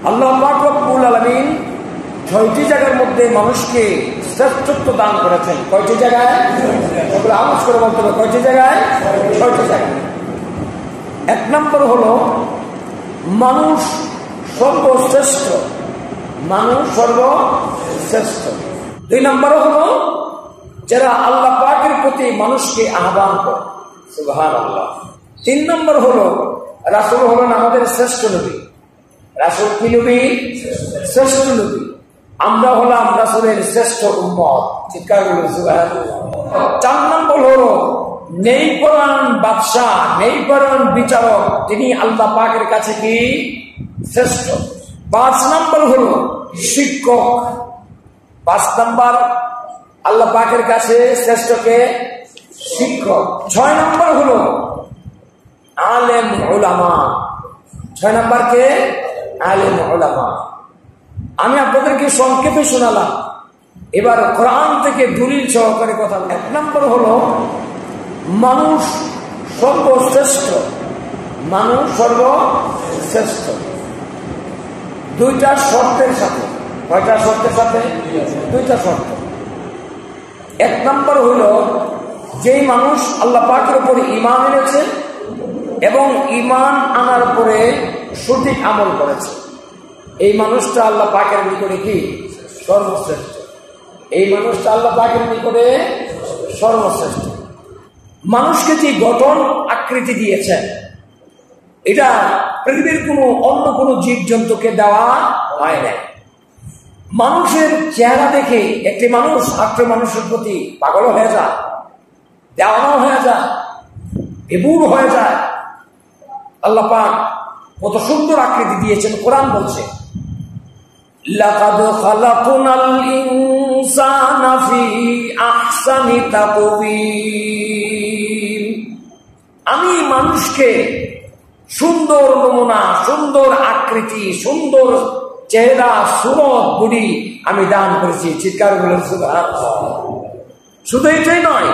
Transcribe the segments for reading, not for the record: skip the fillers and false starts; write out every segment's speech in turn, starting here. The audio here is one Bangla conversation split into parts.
আল্লাহ পাক রব্বুল আলামিন 6টি জায়গার মধ্যে মানুষকে শ্রেষ্ঠত্ব দান করেছেন। কয়টি জায়গায়? ওগুলো আলোচ করে বলতে হবে। কয়টি জায়গায়? 6টি জায়গায়। 1 নম্বর হলো মানুষ সর্বশ্রেষ্ঠ, মানুষ সর্বশ্রেষ্ঠ। 2 নম্বর হলো যারা আল্লাহ পাকের প্রতি মানুষকে আহ্বান করে, সুবহানাল্লাহ। 3 নম্বর হলো রাসূল হলেন আমাদের শ্রেষ্ঠ নবী। রাসূল কি নবী? শ্রেষ্ঠ নবী। আমরা হলাম রাসূলের শ্রেষ্ঠ উম্মত। চিৎকার করে সুবহানাল্লাহ। 4 নম্বর হলো নেই পরাণ বাদশাহ, নেই পরাণ বিচারক, তিনি আল্লাহ পাকের কাছে কি? শ্রেষ্ঠ। 5 নম্বর হলো শিক্ষক। 5 নম্বর আল্লাহ পাকের কাছে শ্রেষ্ঠকে শিক্ষক। 6 নম্বর হলো আলেম উলামা। 6 নম্বর কে? আলেম উলামা। আমি আপনাদেরকে সংক্ষেপে শোনালাম, এবার কোরআন থেকে দলিল সহকারে কথা। 1 নম্বর হলো মানুষ সর্বশ্রেষ্ঠ, মানুষ সর্বশ্রেষ্ঠ 2টা শর্তের সাথে। কয়টা শর্তের সাথে? 2টা শর্ত। 1 নম্বর হলো যেই মানুষ আল্লাহ পাকের উপরে ঈমান এনেছে এবং ঈমান আনার পরে সঠিক আমল করেছে, এই মানুষটা আল্লাহ পাকের নিকটে কি? সর্বশ্রেষ্ঠ। এই মানুষটা আল্লাহ পাকের নিকটে সর্বশ্রেষ্ঠ। মানুষকে যে গঠন আকৃতি দিয়েছেন, এটা পৃথিবীর অন্য কোনো জীব জন্তুকে দেওয়া হয় না। মানুষের চেহারা দেখে একটি মানুষ আরেকটি মানুষের প্রতি পাগল হয়ে যায়, দেওয়ানো হয়ে যায়, বিমূঢ় হয়ে যায়। আল্লাহ পাক কত সুন্দর আকৃতি দিয়েছেন। কোরআন বলছে লাকাদ খালাকনাল ইনসানা ফি আহসানি তাকওয়িম। আমি মানুষকে সুন্দর নমুনা, সুন্দর আকৃতি, সুন্দর চেহারা, সুরত, বডি আমি দান করেছি। চিৎকার বলেন সুবহানাল্লাহ। শুধু এটাই নয়,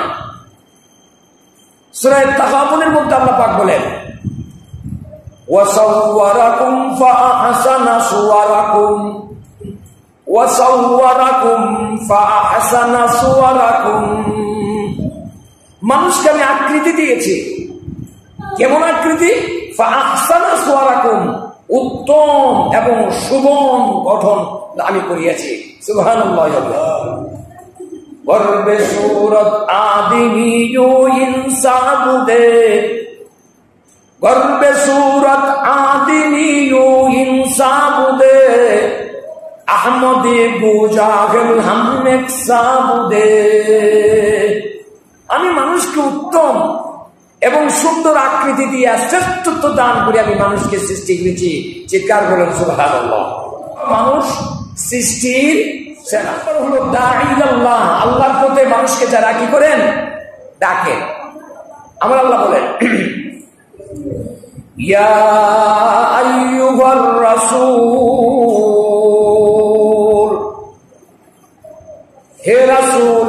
সূরা তাগাবুনের মধ্যে আল্লাহ পাক বলেন ওয়াসাওয়ারাকুম ফাআহসানা সুওয়ারাকুম ওয়াসাওয়ারাকুম ফাআহসানা সুওয়ারাকুম। মানুষকে আমি আকৃতি দিয়েছি। কেমন আকৃতি? ফাআহসানা সুওয়ারাকুম, উত্তম এবং সুবন গঠন আমি করিয়েছি। সুবহানাল্লাহ। গর্বে সূরত আদমি ও ইনসান দে, গর্বে সূরত আদমি ও ইনসান দে, আহমদে বুজাহিল হাম এক সাবুদে। আমি মানুষকে উত্তম এবং সুন্দর আকৃতি দিয়ে শ্রেষ্ঠত্ব দান করে আমি মানুষকে সৃষ্টি করেছি। চিৎকার বলেন সুবহানাল্লাহ। মানুষ সৃষ্টির সেরা হলো দাঈ আল্লাহ। আল্লাহর পথে মানুষকে যারা কি করেন? ডাকেন। আমার আল্লাহ বলেন ইয়া আইয়ুহার রাসূল, হে রাসূল,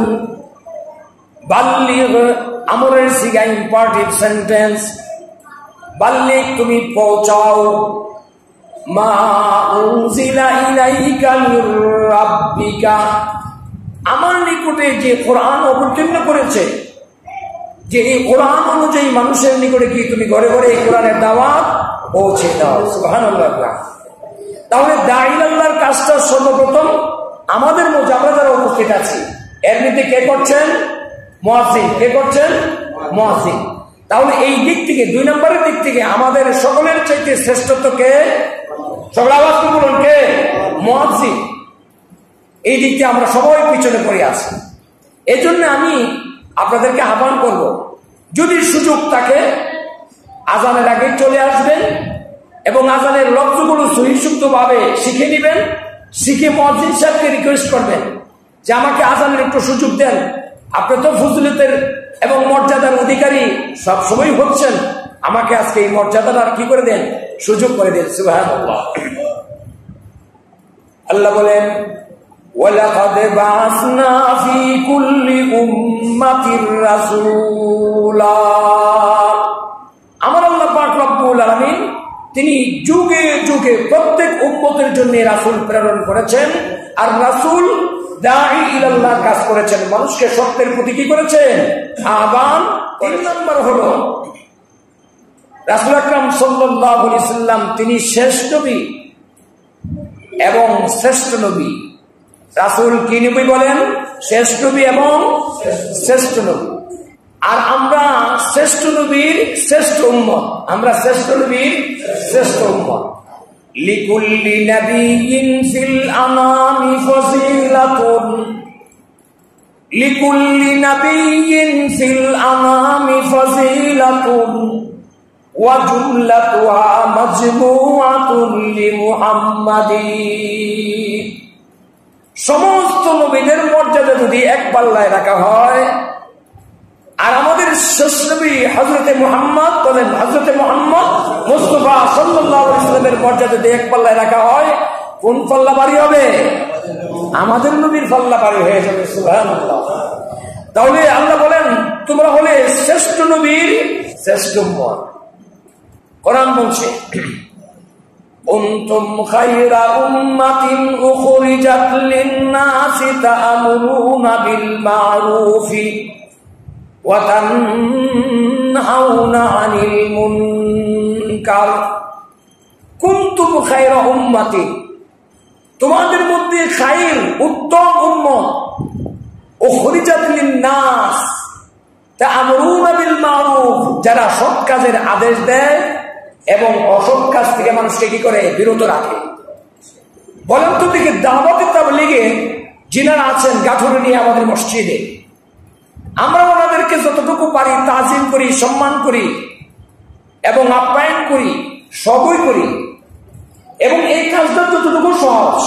বাল্লিগ, আমরের সিগা ইম্পারেটিভ সেন্টেন্স, বাল্লিগ তুমি পৌঁছাও, মা উনজিলা ইলাইকা মির রাব্বিকা, আমার নিকটে যে কোরআন অবতীর্ণ করেছে, যে এই কোরআন অনুযায়ী মানুষের নিকটে কি তুমি ঘরে ঘরে এই কোরআনের দাওয়াত পৌঁছে দাও। সুবহানাল্লাহ। তাহলে দাঈ আল্লাহর কাজটা সর্বপ্রথম আমাদের মধ্যে, আমরা যারা উপস্থিত আছি এর মধ্যে কে করছেন? মুয়াজ্জিন। কে করছেন? মুয়াজ্জিন। তাহলে এই দিক থেকে 2 নম্বরের দিক থেকে আমাদের সকলের চাইতে শ্রেষ্ঠত্ব কে? সকল আওয়াজ করে বলুন কে? মুয়াজ্জিন। এই দিক থেকে আমরা সবাই পিছনে পড়ে আছি। এই জন্য আমি আপনাদেরকে আহ্বান করব, যদি সুযোগ থাকে আজানের আগে চলে আসবেন এবং আজানের লফজগুলো সহিষ্ণুভাবে শিখে নেবেন। শিখে মুয়াজ্জিন সাহেবকে রিকোয়েস্ট করবেন যে আমাকে আজানের একটু সুযোগ দেন। আপনি তো ফজিলতের এবং মর্যাদার অধিকারী সবসময় হচ্ছেন, আমাকে আজকে এই মর্যাদাটা কি করে দেন? সুযোগ করে দেন। সুবহানাল্লাহ। আল্লাহ বলেন ওয়ালাকাদ বাআসনা ফি কুল্লি উম্মাতির রাসূলা। আমার আল্লাহ পাক রব্বুল আলামিন তিনি যুগে যুগে প্রত্যেক উম্মতের জন্য জন্য রাসূল প্রেরণ করেছেন। আর রাসূল দাঈ ইলাল্লাহ কাজ করেছেন, মানুষকে সত্যের প্রতি কি করেছেন? আহ্বান। 3 নম্বর হলো রাসূল আকরাম সাল্লাল্লাহু আলাইহি ওয়াসাল্লাম, তিনি শেষ নবী এবং শ্রেষ্ঠ নবী। রাসূল কি নবী বলেন? শেষ নবী এবং শ্রেষ্ঠ নবী। আর আমরা শ্রেষ্ঠ নবীর শ্রেষ্ঠ উম্মত, আমরা শ্রেষ্ঠ নবীর শ্রেষ্ঠ উম্মত। লিকুল্লি নাবিয়্যিন ফিল আনামি ফাজিলাতুন, লিকুল্লি নাবিয়্যিন ফিল আনামি ফাজিলাতুন ওয়া জুমলাতুহা মাজমুআতুন লিমুহাম্মাদিন। সমস্ত নবীদের মর্যাদা যদি এক পাল্লায় রাখা হয়, আর আমাদের শেষ নবী হযরতে মুহাম্মদ বলেন, হযরতে মুহাম্মদ মুস্তাফা সাল্লাল্লাহু আলাইহি ওয়াসাল্লামের মর্যাদা যদি এক পাল্লায় রাখা হয়, কোন পাল্লা ভারী হবে? আমাদের নবীর পাল্লা ভারী হয়ে যাবে। সুবহানাল্লাহ। তাহলে আল্লাহ বলেন, তোমরা হলে শ্রেষ্ঠ নবীর শ্রেষ্ঠ উম্মত। কোরআন বলছে, কুনতুম খায়রা উম্মাতিন উখরিজাত লিন-নাসি তা'মুরুনা বিল মা'রুফি ওয়া তানহাউনা আনিল মুনকার। কুনতুম খায়রা উম্মাতিন, তোমাদের মধ্যে খায়র উত্তম উম্মত, উখরিজাত লিন-নাস তা'মুরুনা বিল মা'রুফ, যারা সৎ কাজের আদেশ দেয় এবং অসৎ কাজ থেকে মানুষকে কি করে? বিরত রাখে। বলেন তো দেখি, দাওয়াতে তাবলীগে যিনারা আছেন গাঠুরে নিয়ে আমাদের মসজিদে, আমরা ওনাদেরকে যতটুকু পারি তাজিম করি, সম্মান করি এবং আপ্যায়ন করি, সবই করি। এবং এই কাজটা যতটুকু সহজ,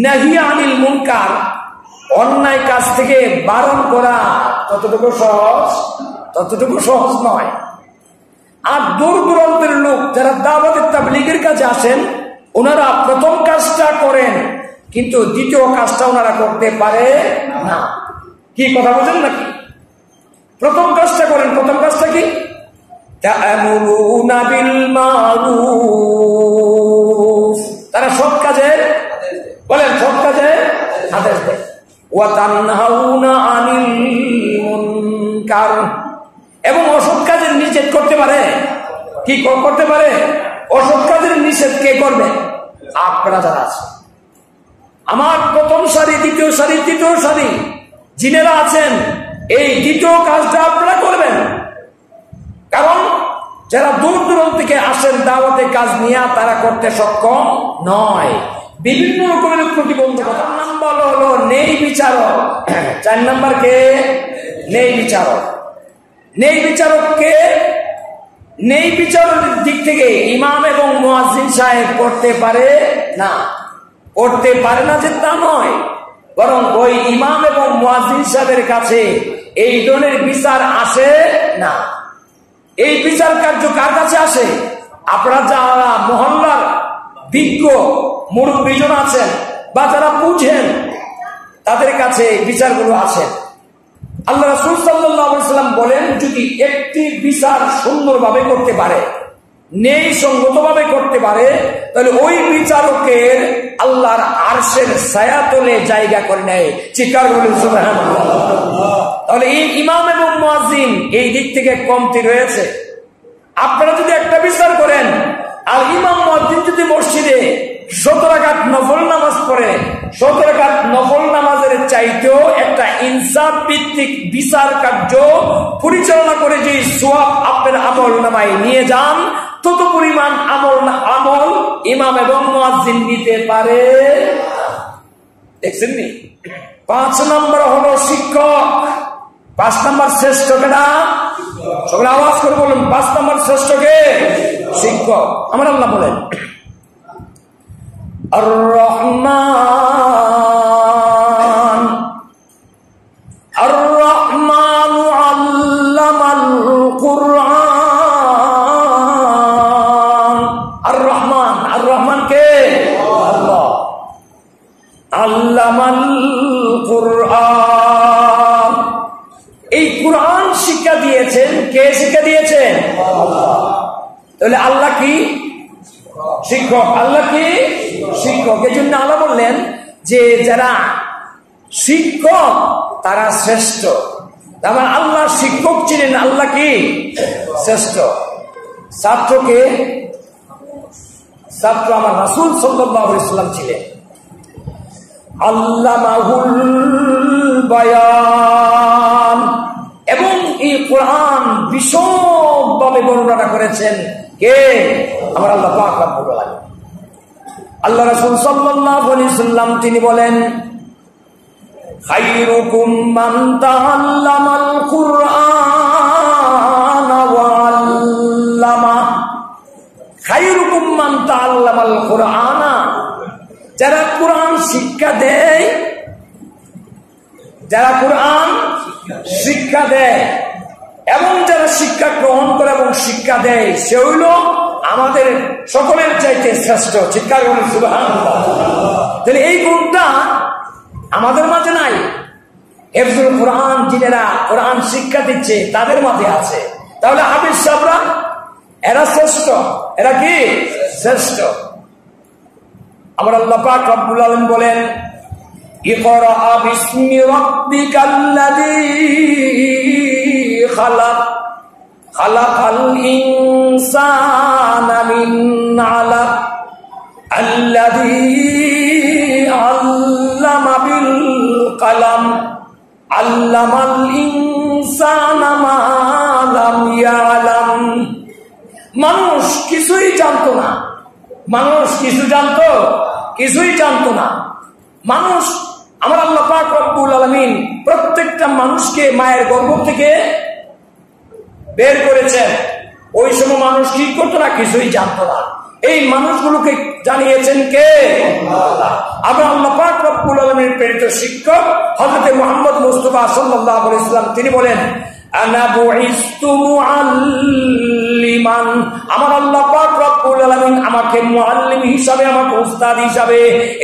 নাহি আনিল মুনকার, অন্যায় কাজ থেকে বারণ করা ততটুকু সহজ নয়। আর দূর দূরান্তের লোক যারা দাওয়াতের তাবলীগের কাজে আসেন, ওনারা প্রথম কাজটা করেন কিন্তু দ্বিতীয় কাজটা ওনারা করতে পারে না। কি কথা বলেন নাকি? প্রথম কাজটা করেন, প্রথম কাজটা কি? তা'মুরুনা বিল মা'রুফ, তারা সৎ কাজের, বলেন সৎ কাজের আদেশ দেয়। ওয়া তানহাউনা আনিল মুনকার, এবং অসৎ কাজের নিষেধ করতে পারে। কি করতে পারে? অসৎ কাজের নিষেধ কে করবে? আপনারা যারা আছে, আমার প্রথম সারি, দ্বিতীয় সারি, তৃতীয় সারি যিনারা আছেন, এই দ্বিতীয় কাজটা আপনারা করবেন। কারণ যারা দূর দূরান্ত থেকে আসেন দাওয়াতে কাজ নিয়ে, তারা করতে সক্ষম নয়, বিভিন্ন রকমের প্রতিবন্ধকতা। 4 নম্বর হলো নেই বিচারক। 4 নম্বর কে? নেই বিচারক। নেই বিচারককে, নেই বিচারকের দিক থেকে ইমাম এবং মুয়াজ্জিন সাহেব করতে পারে না। করতে পারে না যে তা নয়, বরং ওই ইমাম এবং মুয়াজ্জিন সাহেবের কাছে এই ধরনের বিচার আসে না। এই বিচার কার্য কার কাছে আসে? আপনারা যারা মহল্লার বিজ্ঞ মুরব্বীজন আছেন বা যারা বুঝেন, তাদের কাছে বিচারগুলো আসে। আল্লাহ রাসূল সাল্লাল্লাহু আলাইহি ওয়াসাল্লাম বলেন, যদি একটি বিচার সুন্দরভাবে করতে পারে, নেই সঙ্গতভাবে করতে পারে, তাহলে ওই বিচারকের আল্লাহর আরশের ছায়াতলে জায়গা করে নেয়। চিৎকার বলেন সুবহানাল্লাহ। তাহলে এই ইমাম এবং মুয়াজ্জিন এই দিক থেকে কমতি রয়েছে। আপনারা যদি একটা বিচার করেন, আর ইমাম মুয়াজ্জিন যদি মসজিদে 17 রাকাত নফল নামাজ পড়ে, 17 রাকাত নফল নামাজের চাইতেও একটা ইনসাফ ভিত্তিক বিচার কার্য পরিচালনা করে যে সওয়াব আপনার আমল নামায় নিয়ে যান, তত পরিমাণ আমল ইমাম এবং মুয়াজ্জিন নিতে পারে। দেখছেন নি? 5 নম্বর হলো শিক্ষক। 5 নম্বর শ্রেষ্ঠ কেনা? সবাই আওয়াজ করে বলুন, 5 নম্বর শ্রেষ্ঠ কে? শিক্ষক। আমার আল্লাহ বলেন, আর-রহমান আর-রহমানু আল্লামাল কুরআন। আর-রহমান, আর-রহমান কে? আল্লাহ। আল্লামাল কুরআন, এই কুরআন শিক্ষা দিয়েছেন কে? শিক্ষা দিয়েছেন আল্লাহ। তাহলে আল্লাহ কি? শিক্ষক। আল্লাহ কি? শিক্ষক। এই জন্য আল্লাহ বললেন যে যারা শিক্ষক তারা শ্রেষ্ঠ। আমার আল্লাহ শিক্ষক ছিলেন, আল্লাহ কি শ্রেষ্ঠ। ছাত্রকে ছাত্র আমার রাসূল সাল্লাল্লাহু আলাইহি ওয়াসাল্লাম ছিলেন। আল্লামাহুল বায়ান, এবং এই কোরআন বিশদভাবে বর্ণনা করেছেন কে? আমার আল্লাহ পাক রব্বুল আলামিন। আল্লাহ রাসূল সাল্লাল্লাহু আলাইহি ওয়াসাল্লাম তিনি বলেন, খায়রুকুম মান তাআল্লামাল কুরআন ওয়া আল্লামা। খায়রুকুম মান তাআল্লামাল কুরআন, যারা কোরআন শিক্ষা দেয়, যারা কোরআন শিক্ষা দেয় এবং যারা শিক্ষা গ্রহণ করে এবং শিক্ষা দেয়, সে হইল আমাদের সকলের চাইতে শ্রেষ্ঠ। চিৎকার করুন সুবহানাল্লাহ। তাহলে এই গুণটা আমাদের মাঝে নাই। হিফজুল কোরআন যিনারা কোরআন শিক্ষা দিচ্ছে তাদের মাঝে আছে। তাহলে হাফেজ সাহেবরা এরা শ্রেষ্ঠ, এরা কি শ্রেষ্ঠ। আমার আল্লাহ পাক রব্বুল আলামিন বলেন, ইকরা বিসমি রাব্বিকাল্লাযী খালাক খালাকাল ইনসানা মিন আলাক আল্লাযী আল্লামা বিল কলম আল্লামাল ইনসানা মা লাম ইয়ালাম। মানুষ কিছুই জানতো না, মানুষ কিছু জানতো, কিছুই জানতো না। মানুষ আমার আল্লাহ পাক রব্বুল আলামিন প্রত্যেকটা মানুষকে মায়ের গর্ভ থেকে বের করেছেন। ওই সময় মানুষ কি করতো না, কিছুই জানতো না। এই মানুষগুলোকে জানিয়েছেন কে? আল্লাহ। আবার আল্লাহ পাক রব্বুল আলামিনের প্রেরিত শিক্ষক হযরত মুহাম্মদ মুস্তাফা সাল্লাল্লাহু আলাইহি ওয়াসাল্লাম তিনি বলেন, আনা বুইস্তু মুআল্লিমান। আমার আল্লাহ পাক রব্বুল আলামিন আমাকে মুআল্লিম হিসাবে, আমাকে উস্তাদ হিসাবে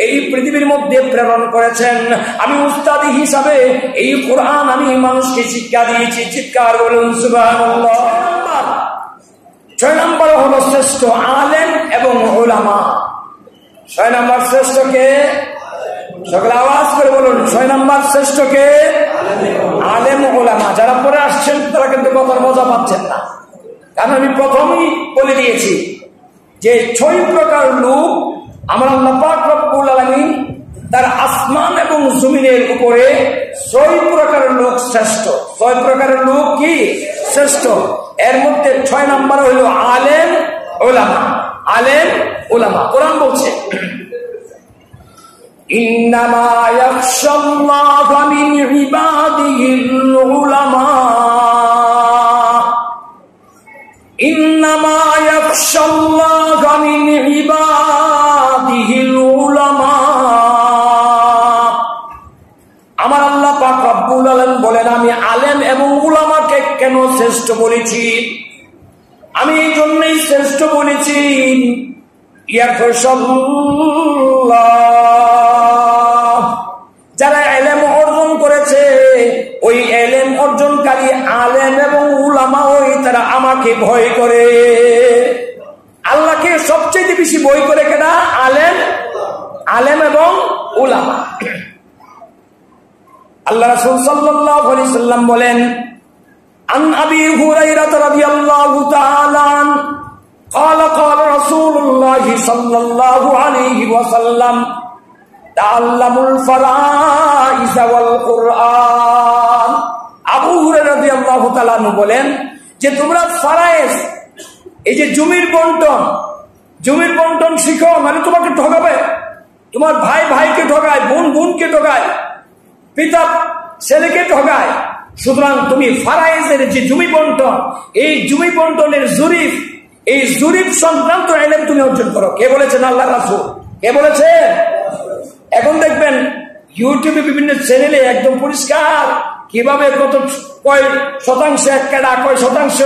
এই পৃথিবীর মধ্যে প্রেরণ করেছেন। আমি উস্তাদ হিসাবে এই কোরআন আমি মানুষকে শিক্ষা দিয়েছি। চিৎকার বলুন সুবহানাল্লাহ। 6 নম্বর হলো শ্রেষ্ঠ আলেম এবং উলামা। 6 নম্বর শ্রেষ্ঠ কে? সকলে আওয়াজ করে বলুন, 6 নম্বর শ্রেষ্ঠ কে? আলেম উলামা। যারা পরে আসছেন তারা কিন্তু কথার মজা পাচ্ছেন না, কারণ আমি প্রথমেই বলে দিয়েছি যে 6 প্রকার লোক আমার আল্লাহ পাক রব্বুল আলামিন তার আসমান এবং জমিনের উপরে 6 প্রকারের লোক শ্রেষ্ঠ। 6 প্রকারের লোক কি শ্রেষ্ঠ? এর মধ্যে 6 নম্বর হইল আলেম উলামা। আলেম উলামা। কোরআন বলছে, ইন্নামা ইয়াখশাল্লাহা মিন ইবাদিহিল উলামা। ইন্নামা ইয়াখশাল্লাহা মিন ইবাদিহিল উলামা। আমার আল্লাহ পাক রব্বুল আলামিন বলেন, আমি আলেম এবং উলামাকে কেন শ্রেষ্ঠ বলেছি? আমি এই জন্যই শ্রেষ্ঠ বলেছি, যারা এলেম অর্জন করেছে, ওই এলেম অর্জনকারী আলেম এবং উলামা ওই তারা আমাকে ভয় করে। আল্লাহকে সবচেয়ে বেশি ভয় করে কেনা? আলেম, আলেম এবং উলামা। আল্লাহ রাসূল সাল্লাল্লাহু আলাইহি ওয়াসাল্লাম বলেন, আন আবি হুরায়রা রাদিয়াল্লাহু তাআলা আন قال قال رسول الله صلى الله عليه وسلم تعلموا الفرائض والقرآن। আবু হুরায়রা রাদিয়াল্লাহু তাআলা আনহু বলেন যে তোমরা ফরায়েজ, এই যে জমির বন্টন শিখো। মানে তোমাকে ঠকাবে, তোমার ভাই ভাইকে ঠকায়, বোন বোনকে ঠকায়, পিতা ছেলেকে ঠকায়। সুতরাং তুমি ফারায়েজের যে জমি বন্টন, এই জমি বন্টনের জরিপ, এই জরিপ সংক্রান্ত ইলম তুমি অর্জন করো। কে বলেছেন? আল্লাহ রাসূল। কে বলেছেন? এখন দেখবেন ইউটিউবে বিভিন্ন চ্যানেলে একদম পরিষ্কার কিভাবে কত কয় শতাংশ এক কেডা, কয় শতাংশ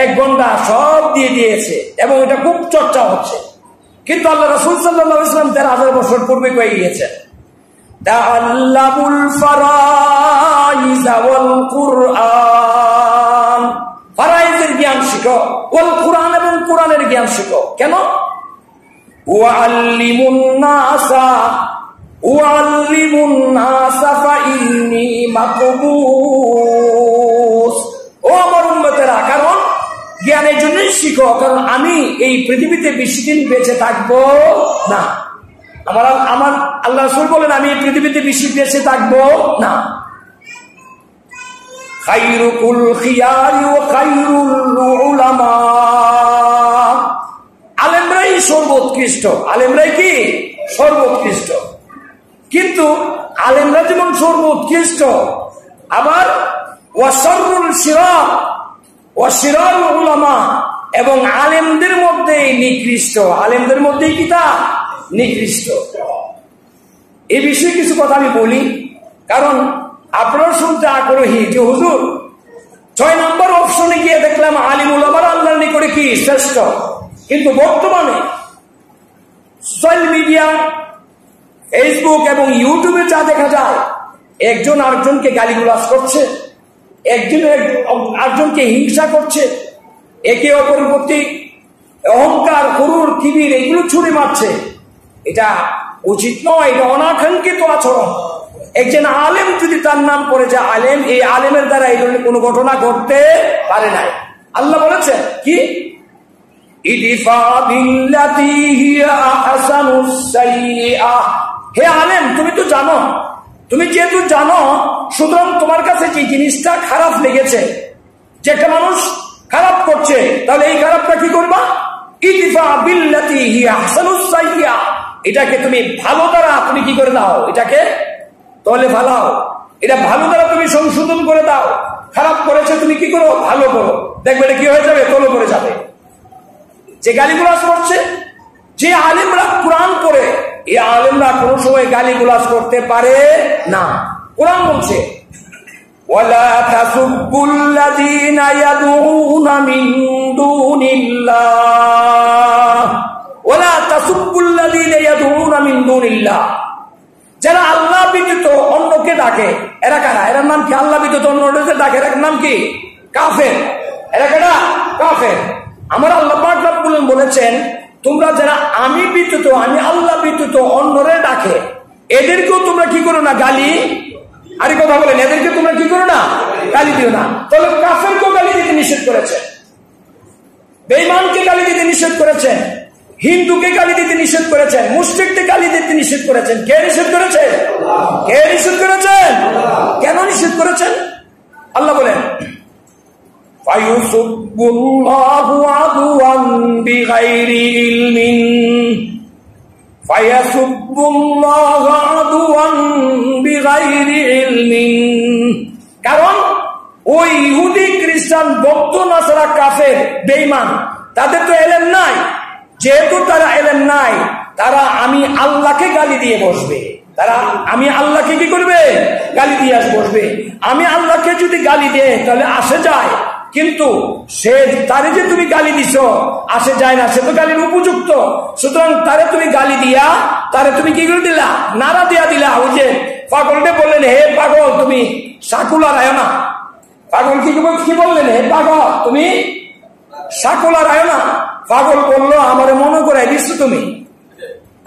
1 ঘন্টা সব দিয়ে দিয়েছে এবং এটা খুব চর্চা হচ্ছে। কিন্তু আল্লাহ রাসূল সাল্লাল্লাহু আলাইহি ওয়াসাল্লাম 13,000 বছর পূর্বে কয়ে গিয়েছেন, তাআল্লামুল ফারাইজ ওয়াল কুরআন। ফারাইজের জ্ঞান শিখো, ওয়াল কুরআন এবং কোরআনের জ্ঞান শিখো। কেন? ওয়াল্লিমুন নাসা ফাইন্নী মাকবুস। ও আমার উম্মতেরা, কারণ জ্ঞানের জন্য শিখো, কারণ আমি এই পৃথিবীতে বেশি দিন বেঁচে থাকবো না। আমার আল্লাহ রাসূল বলেন, আমি এই পৃথিবীতে বেশি বেঁচে থাকবো না। খায়রুকুল খিয়ারি ওয়া খায়রুল উলামা, আলেমরাই সর্বোৎকৃষ্ট। আলেমরাই কি সর্বোৎকৃষ্ট? কিন্তু আলেমরা যেমন সর্বোৎকৃষ্ট, আবার ওয়াশাররুল শিরার ওয়া শিরারুল উলামা, এবং আলেমদের মধ্যে নিকৃষ্ট, আলেমদের মধ্যেই কি তা নিকৃষ্ট। এই বিষয়ে কিছু কথা আমি বলি, কারণ আপনারা শুনতে আগ্রহী যে হুজুর 6 নম্বর অপশনে গিয়ে দেখলাম আলিম উলামারা আল্লাহর নিকটে কি শ্রেষ্ঠ। কিন্তু বর্তমানে সোশ্যাল মিডিয়া, ফেসবুক এবং ইউটিউবে যা দেখা যায়, একজন আরেকজনকে গালিগালাজ করছে, একজন আরেকজনকে হিংসা করছে, একে অপরের প্রতি অহংকার, ক্রোধ, কিবির এগুলো ছুড়ে মারছে। এটা উচিত নয়, এটা অনাকাঙ্ক্ষিত আচরণ। একজন আলেম যদি তার নাম করে যে আলেম, এই আলেমের দ্বারা এই ধরনের কোনো ঘটনা ঘটতে পারে নাই। আল্লাহ বলেছেন কি, ইদফা বিল্লাতি হিয়া আহসানুস সাইয়্যিআহ। হে আলেম, তুমি তো জানো, তুমি যেহেতু জানো, সুতরাং তোমার কাছে যে জিনিসটা খারাপ লেগেছে, যে একটা মানুষ খারাপ করছে, তাহলে এই খারাপটা কি করবা? ইদফা বিল্লাতি হিয়া আহসানুস সাইয়্যিআহ, এটাকে তুমি ভালো দ্বারা তুমি কি করে দাও, এটাকে তলে ফালাও, এটা ভালো দ্বারা তুমি সংশোধন করে দাও। খারাপ করেছে তুমি কি করো, ভালো করো, দেখবে এটা কি হয়ে যাবে, তলে পড়ে যাবে। যে গালিগালাজ করছে, যে আলেমরা কোরআন পড়ে, এই আলেমরা কোনো সময় গালিগালাজ করতে পারে না। কোরআন বলছে, ওয়ালা তাসুবুল্লাযীনা ইয়াদউনা মিন দুনিল্লাহ, ওয়ালা তাসুবুল্লাযীনা ইয়াদউনা মিন দুনিল্লাহ, যারা আল্লাহ ব্যতীত অন্যকে ডাকে, এরা কারা? এর নাম কি? আল্লাহ ব্যতীত অন্যকে ডাকে, এর নাম কি? কাফের। এরা কারা? কাফের। আমার আল্লাহ পাক রব্বুল বলেছেন, তোমরা যারা আমি ব্যতীত, আমি আল্লাহ ব্যতীত অন্যরে ডাকে, এদেরকেও তোমরা কি করো না, গালি। আরে কথা বলেন, এদেরকে তোমরা কি করো না, গালি দিও না। তাহলে কাফেরকেও গালি দিতে নিষেধ করেছেন, বেঈমানকে গালি দিতে নিষেধ করেছেন, হিন্দুকে গালি দিতে নিষেধ করেছেন, মুশরিককে গালি দিতে নিষেধ করেছেন। কে নিষেধ করেছেন? কে নিষেধ করেছেন? কেন নিষেধ করেছেন? আল্লাহ বলেন, ফায়ুসুবুল্লাহু আদওয়ান বিগাইরি ইলমিন, ফায়াসুবুল্লাহু আদওয়ান বিগাইরি ইলমিন। কারণ ওই ইহুদি, খ্রিস্টান, বৌদ্ধ, নাসারা, কাফের, বেঈমান, তাদের তো ইলম নাই। যেহেতু তারা ইলম নাই, তারা আমি আল্লাহকে গালি দিয়ে বসবে। তারা আমি আল্লাহকে কি করবে? গালি দিয়ে বসবে। আমি আল্লাহকে যদি গালি দেয় তাহলে আসে যায়, কিন্তু সে তারে যে তুমি গালি দিছ আসে যায় না, সে তো গালির উপযুক্ত। সুতরাং তারে তুমি গালি দিয়া তারে তুমি কি করে দিলা? নারা দিয়া দিলা। ওই যে পাগলকে বললেন, হে পাগল তুমি সাকুলার আয় না। পাগল কি বললেন? হে পাগল তুমি সাকুলার আয় না। পাগল বললো, আমার মনে করাই দিচ্ছ তুমি,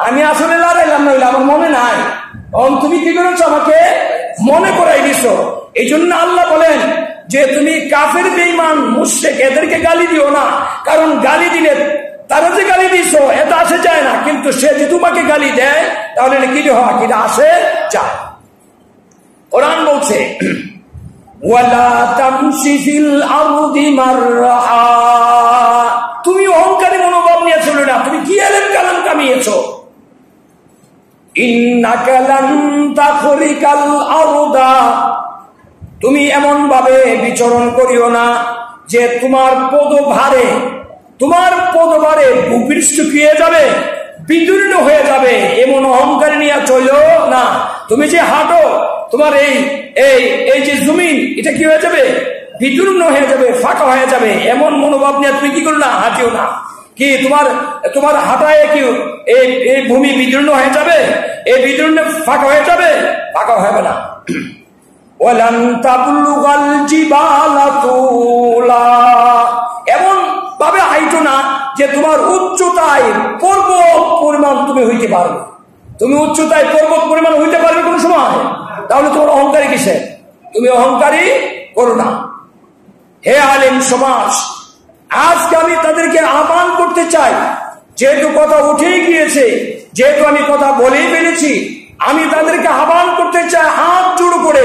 আমি আসলে লড়াইলাম না, আমার মনে নাই। তুমি কি করেছো? আমাকে মনে করাই দিছ। এই জন্য আল্লাহ বলেন যে তুমি কাফের, বেঈমান, মুশরিক এদেরকে গালি দিও না, কারণ গালি দিলে তারা যে গালি দিছ এটা আসে যায় না, কিন্তু সে যে তোমাকে গালি দেয় তাহলে কি হয়? কি আসে যায়। কোরআন বলছে, ওয়ালা তামশি ফিল আরদি মারহা, তুমি অহংকারী মনোভাব নিয়ে চলো না। তুমি কি এলেম কালাম কামিয়েছো? ইন্নাকা লান তাখরিকাল আরদা, তুমি এমন ভাবে বিচরণ করিও না যে তোমার পদভারে ভূপৃষ্ঠ শুকিয়ে যাবে, বিদীর্ণ হয়ে যাবে, এমন অহংকার নিয়ে চলো না। তুমি যে হাঁটো, তোমার এই যে জমিন, এটা কি হয়ে যাবে? বিদীর্ণ হয়ে যাবে, ফাঁকা হয়ে যাবে, এমন মনোভাব নিয়ে তুমি কি করো না, হাঁটিও না। কি তোমার হাঁটায় কি এই ভূমি বিদীর্ণ হয়ে যাবে? এই বিদীর্ণ ফাঁকা হয়ে যাবে? ফাঁকা হবে না। ওয়ালান তাবলুগাল জিবালা তুলা, এমন ভাবে হাইটো না যে তোমার উচ্চতায় পর্বত পরিমাণ তুমি হইতে পারবে। তুমি উচ্চতায় পর্বত পরিমাণ হইতে পারবে কোন সময়? তাহলে তোমার অহংকারী কিসে? তুমি অহংকারী করো না। হে আলেম সমাজ, আজকে আমি তাদেরকে আহ্বান করতে চাই, যেহেতু কথা উঠেই গিয়েছে, যেহেতু আমি কথা বলেই ফেলেছি, আমি তাদেরকে আহ্বান করতে চাই হাত জোড় করে,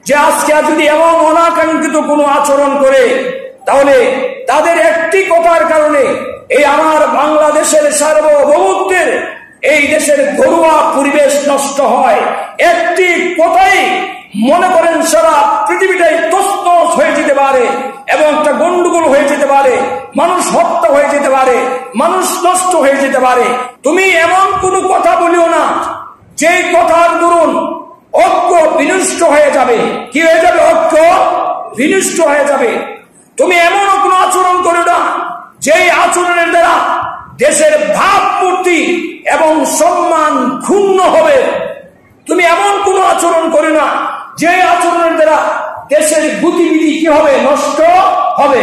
যে আজকে যদি এমন অনাকাঙ্ক্ষিত কোনো আচরণ করে, তাহলে তাদের একটি কথার কারণে এই আমার বাংলাদেশের সার্বভৌমত্বের, এই দেশের ঘরোয়া পরিবেশ নষ্ট হয়। একটি কথাই মনে করেন সারা পৃথিবীটাই তছনছ হয়ে যেতে পারে এবং একটা গন্ডগোল হয়ে যেতে পারে, মানুষ হত্যা হয়ে যেতে পারে, মানুষ নষ্ট হয়ে যেতে পারে। তুমি এমন কোনো কথা বলিও না যেই কথার দরুন ঐক্য বিনষ্ট হয়ে যাবে। কি হয়ে যাবে? ঐক্য বিনষ্ট হয়ে যাবে। তুমি এমন কোনো আচরণ করো না যেই আচরণের দ্বারা দেশের ভাবমূর্তি এবং সম্মান ক্ষুণ্ণ হবে। তুমি এমন কোনো আচরণ করো না যে আচরণের দ্বারা দেশের গতিবিধি কি হবে? নষ্ট হবে।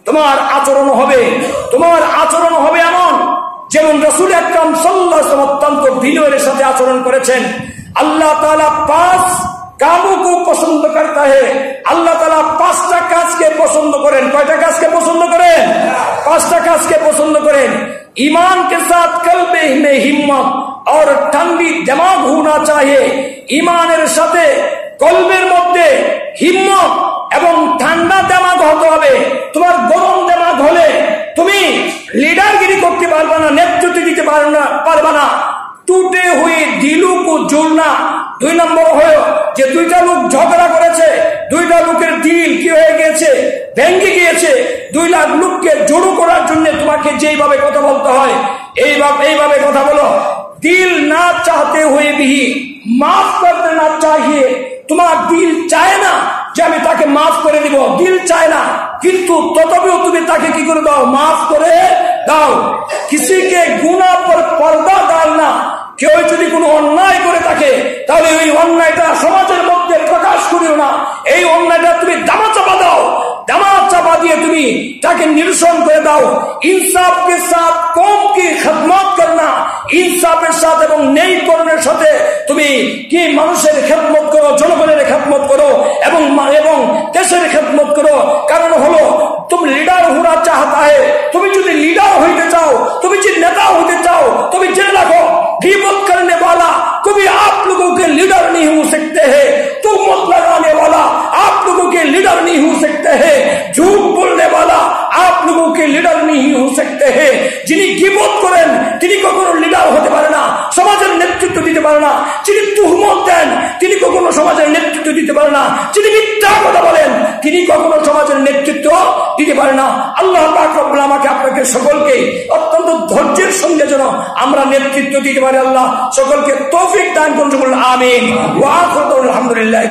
তোমার আচরণ হবে এমন যেমন রাসূল আকরাম সাল্লাল্লাহু আলাইহি ওয়াসাল্লাম অত্যন্ত বিনয়ের সাথে আচরণ করেছেন। আল্লাহ তাআলা 5 कामों को पसंद करता है। अल्लाह ताला 5টা কাজকে পছন্দ করেন। কয়টা কাজকে পছন্দ করেন? 5টা কাজকে পছন্দ করেন। ईमान के साथ कल्ब में हिम्मत और ठंडी दिमाग होना चाहिए। ईमाনের সাথে কলবের মধ্যে হিম্মত এবং ঠান্ডা দিমাগ হতে হবে। তোমার গরম দিমাগ হলে তুমি লিডারগিরি করতে পারবে না, নেতৃত্ব দিতে পারবে না। टूटे हुए दिलों को जोड़ना। 2 নম্বর হলো যে দুইটা লোক ঝগড়া করেছে, দুইটা লোকের দিল কি হয়ে গিয়েছে? ভেঙে গিয়েছে। 2 লাখ লোককে জড়ো করার জন্য তোমাকে যেইভাবে কথা বলতে হয় এইভাবে কথা বলো। দিল না চাহতে हुए भी माफ कर देना चाहिए। তোমার দিল চায় না যে আমি তাকে মাফ করে দিব, দিল চায় না, কিন্তু তথাপিও তুমি তাকে কি করে দাও? মাফ করে দাও। किसी के गुनाह पर पर्दा डालना। কেউ যদি কোনো অন্যায় করে থাকে তাহলে ওই অন্যায়টা সমাজের মধ্যে প্রকাশ করিও না। এই অন্যায়টা তুমি দামাচাপা দাও, দামাচাপা দিয়ে তুমি তাকে নিরসন করে দাও। ইনসাফ কে সাথ কওম কি খিদমত করনা। ইনসাফের সাথে এবং ন্যায়করণের সাথে তুমি কি মানুষের খেদমত করো, জনগণের খেদমত করো এবং দেশের খেদমত করো। কারণ হলো তুমি লিডার হোনা চাহতা है। তুমি যদি লিডার হইতে চাও, তুমি যদি নেতা হইতে চাও, তুমি জেনে রাখো गीबत करने वाला कभी आप लोगों के लीडर नहीं हो सकते हैं। तुहमत लगाने वाला आप लोगों के लीडर नहीं हो सकते हैं। झूठ बोलने वाला आप लोगों के लीडर नहीं हो सकते हैं। যিনি গীবত করেন তিনি কখনো লিডার হতে পারে না, সমাজের নেতৃত্ব দিতে পারে না। যিনি তুহমত দেন তিনি কখনো সমাজের নেতৃত্ব দিতে পারে না। যিনি মিথ্যা কথা বলেন তিনি কখনো সমাজের নেতৃত্ব দিতে পারে না। আল্লাহ পাক রব্বুল আমাকে আপনাকে সকলকে অত্যন্ত ধৈর্যের সঙ্গে যেন আমরা নেতৃত্ব দিতে পারি। আল্লাহ সকলকে তৌফিক দান করুন। আমিন ওয়া আখিরু আলহামদুলিল্লাহ।